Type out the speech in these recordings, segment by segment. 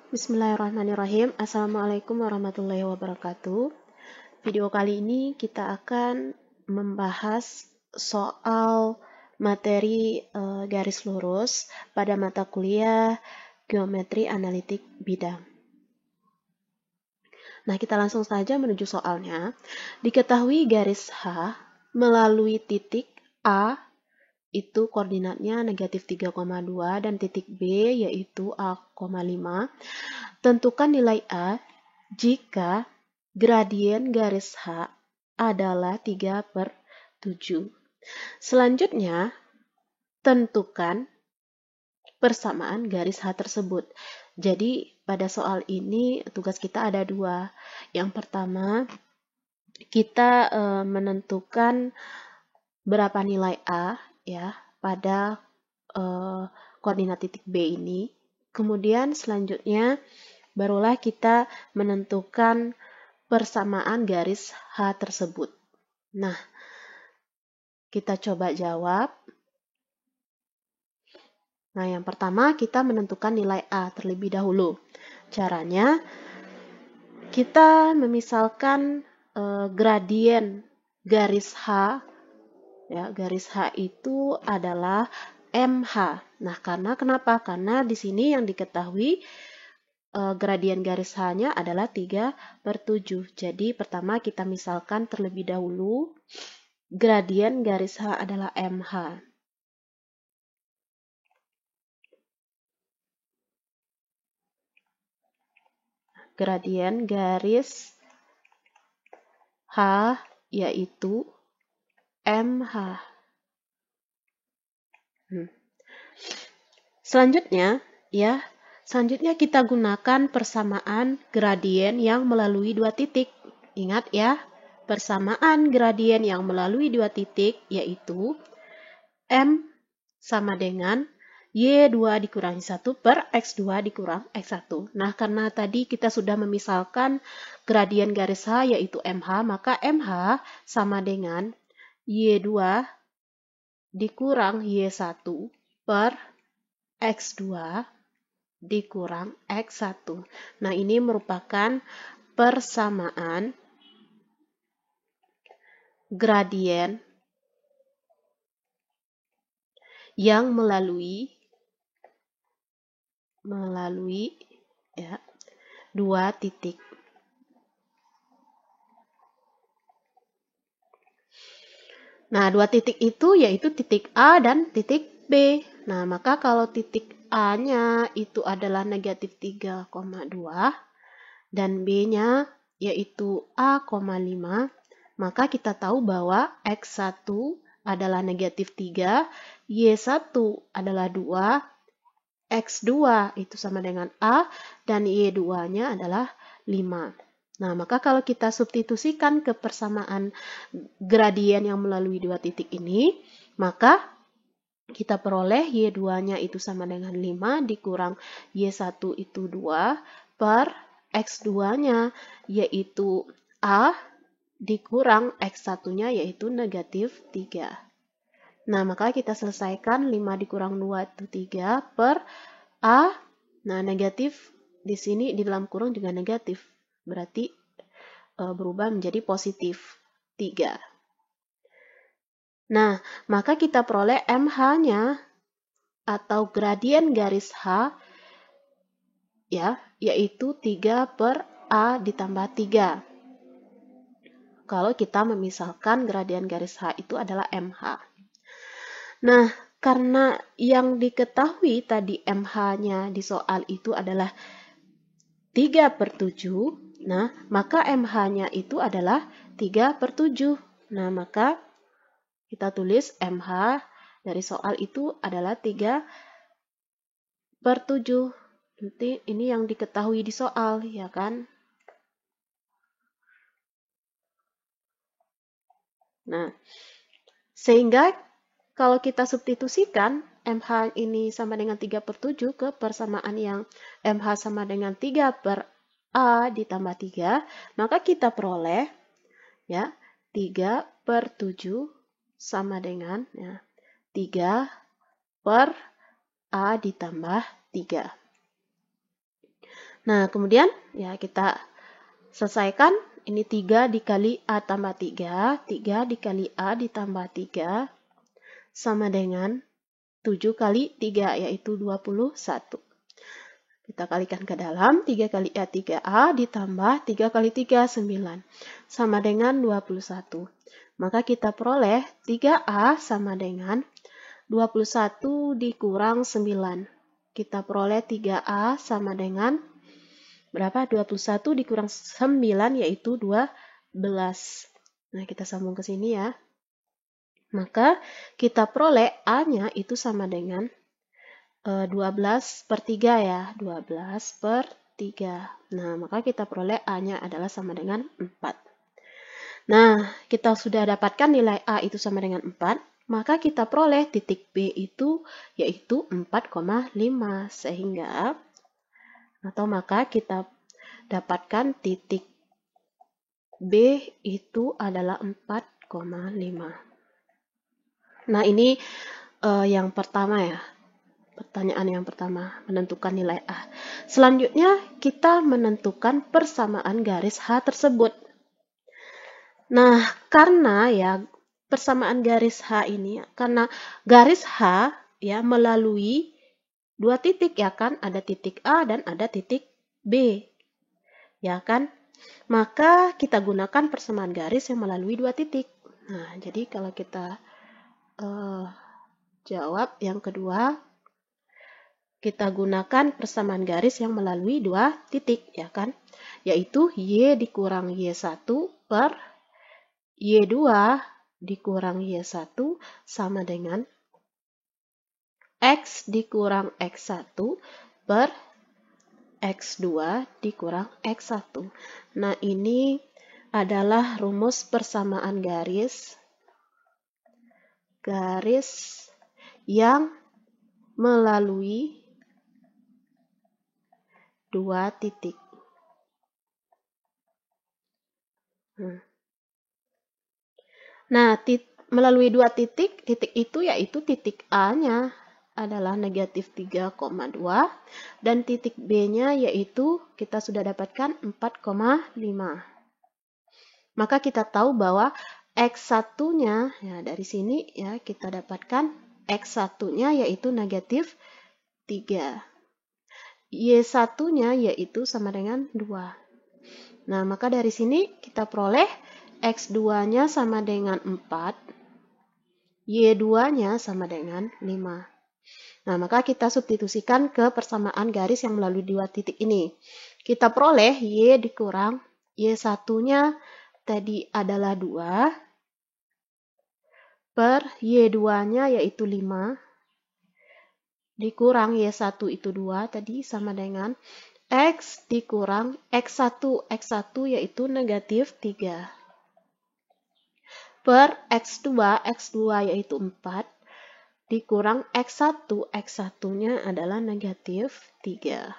Bismillahirrahmanirrahim. Assalamualaikum warahmatullahi wabarakatuh. Video kali ini kita akan membahas soal materi garis lurus pada mata kuliah Geometri Analitik Bidang. Nah, kita langsung saja menuju soalnya. Diketahui garis H melalui titik A itu koordinatnya negatif 3,2 dan titik B yaitu A,5. Tentukan nilai A jika gradien garis H adalah 3/7. Selanjutnya, tentukan persamaan garis H tersebut. Jadi, pada soal ini tugas kita ada dua. Yang pertama, kita menentukan berapa nilai A ya pada koordinat titik B ini. Kemudian selanjutnya barulah kita menentukan persamaan garis H tersebut. Nah, kita coba jawab. Nah, yang pertama kita menentukan nilai A terlebih dahulu. Caranya, kita memisalkan gradien garis H. Ya, garis H itu adalah MH. Nah, kenapa? Karena di sini yang diketahui gradien garis H-nya adalah 3/7. Jadi, pertama kita misalkan terlebih dahulu, gradien garis H adalah MH. Gradien garis H yaitu MH. Selanjutnya kita gunakan persamaan gradien yang melalui dua titik. Ingat ya, persamaan gradien yang melalui dua titik yaitu M sama dengan Y2 dikurangi 1 per X2 dikurang X1. Nah, karena tadi kita sudah memisalkan gradien garis H yaitu MH, maka MH sama dengan Y2 dikurang Y1 per X2 dikurang X1. Nah, ini merupakan persamaan gradien yang melalui ya, dua titik. Nah, dua titik itu yaitu titik A dan titik B. Nah, maka kalau titik A-nya itu adalah negatif 3,2 dan B-nya yaitu A,5, maka kita tahu bahwa X1 adalah negatif 3, Y1 adalah 2, X2 itu sama dengan A, dan Y2-nya adalah 5. Nah, maka kalau kita substitusikan ke persamaan gradien yang melalui dua titik ini, maka kita peroleh Y2-nya itu sama dengan 5 dikurang Y1 itu 2 per X2-nya yaitu A dikurang X1-nya yaitu negatif 3. Nah, maka kita selesaikan 5 dikurang 2 itu 3 per A. Nah, negatif di sini di dalam kurung juga negatif. Berarti berubah menjadi positif 3. Nah, maka kita peroleh MH-nya atau gradien garis H ya, yaitu 3 per A ditambah 3. Kalau kita memisalkan gradien garis H itu adalah MH. Nah, karena yang diketahui tadi MH-nya di soal itu adalah 3/7, nah, maka MH-nya itu adalah 3/7. Nah, maka kita tulis MH dari soal itu adalah 3/7. Nanti ini yang diketahui di soal, ya kan? Nah, sehingga kalau kita substitusikan MH ini sama dengan 3/7 ke persamaan yang MH sama dengan 3 per A ditambah 3, maka kita peroleh ya 3/7 sama dengan ya, 3 per A ditambah 3. Nah, kemudian ya kita selesaikan. Ini 3 dikali A tambah 3. 3 dikali A ditambah 3 sama dengan 7 kali 3, yaitu 21. Kita kalikan ke dalam. 3 kali A, 3A ditambah 3 kali 3, 9. Sama dengan 21. Maka kita peroleh 3A sama dengan 21 dikurang 9. Kita peroleh 3A sama dengan berapa? 21 dikurang 9 yaitu 12. Nah, kita sambung ke sini ya. Maka kita peroleh A-nya itu sama dengan 12 per 3 ya. 12 per 3. Nah, maka kita peroleh A-nya adalah sama dengan 4. Nah, kita sudah dapatkan nilai A itu sama dengan 4. Maka kita peroleh titik B itu yaitu 4,5. Sehingga maka kita dapatkan titik B itu adalah 4,5. Nah, ini yang pertama ya. Pertanyaan yang pertama, menentukan nilai A. Selanjutnya, kita menentukan persamaan garis H tersebut. Nah, karena ya persamaan garis H ini, karena garis H ya melalui dua titik ya kan, ada titik A dan ada titik B. Ya kan? Maka kita gunakan persamaan garis yang melalui dua titik. Nah, jadi kalau kita jawab yang kedua, kita gunakan persamaan garis yang melalui dua titik, ya kan? Yaitu Y dikurang Y1 per Y2 dikurang Y1 sama dengan X dikurang X1 per X2 dikurang X1. Nah, ini adalah rumus persamaan garis yang melalui dua titik. Nah, melalui dua titik itu yaitu titik A-nya adalah negatif 3,2 dan titik B-nya yaitu kita sudah dapatkan 4,5. Maka kita tahu bahwa X1-nya, ya dari sini ya kita dapatkan X1-nya yaitu negatif 3. Y1-nya yaitu sama dengan 2. Nah, maka dari sini kita peroleh X2-nya sama dengan 4, Y2-nya sama dengan 5. Nah, maka kita substitusikan ke persamaan garis yang melalui dua titik ini. Kita peroleh Y dikurang Y1-nya tadi adalah 2 per Y2-nya yaitu 5 dikurang Y1 itu 2 tadi sama dengan X dikurang X1. X1 yaitu negatif 3 per X2. X2 yaitu 4 dikurang X1. X1-nya adalah negatif 3.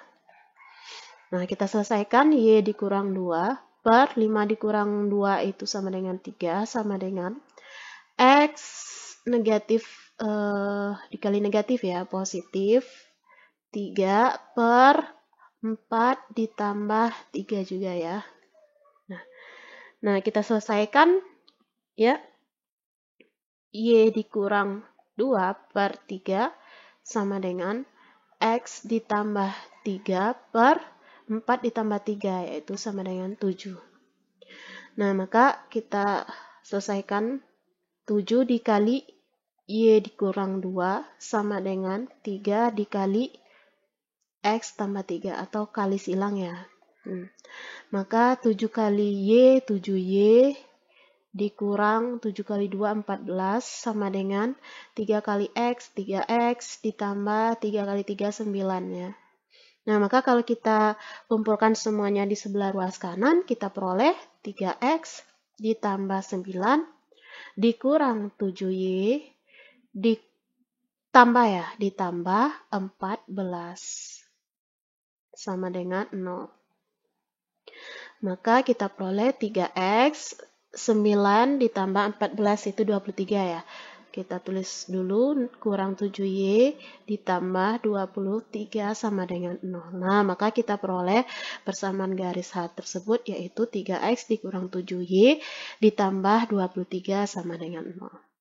Nah, kita selesaikan Y dikurang 2 per 5 dikurang 2 itu sama dengan 3 sama dengan X negatif dikali negatif ya, positif 3 per 4 ditambah 3 juga ya. Nah, kita selesaikan ya. Y dikurang 2 per 3 sama dengan X ditambah 3 per 4 ditambah 3 yaitu sama dengan 7. Nah, maka kita selesaikan 7 dikali Y dikurang 2 sama dengan 3 dikali X tambah 3 atau kali silang ya. Maka 7 kali Y, 7Y dikurang 7 kali 2, 14 sama dengan 3 kali X, 3X ditambah 3 kali 3, 9 ya. Nah, maka kalau kita kumpulkan semuanya di sebelah ruas kanan, kita peroleh 3X ditambah 9 dikurang 7Y ditambah 14 sama dengan 0. Maka kita peroleh 3X 9 ditambah 14 itu 23 ya. Kita tulis dulu kurang 7Y ditambah 23 sama dengan 0. Nah, maka kita peroleh persamaan garis H tersebut yaitu 3X dikurang 7Y ditambah 23 sama dengan 0.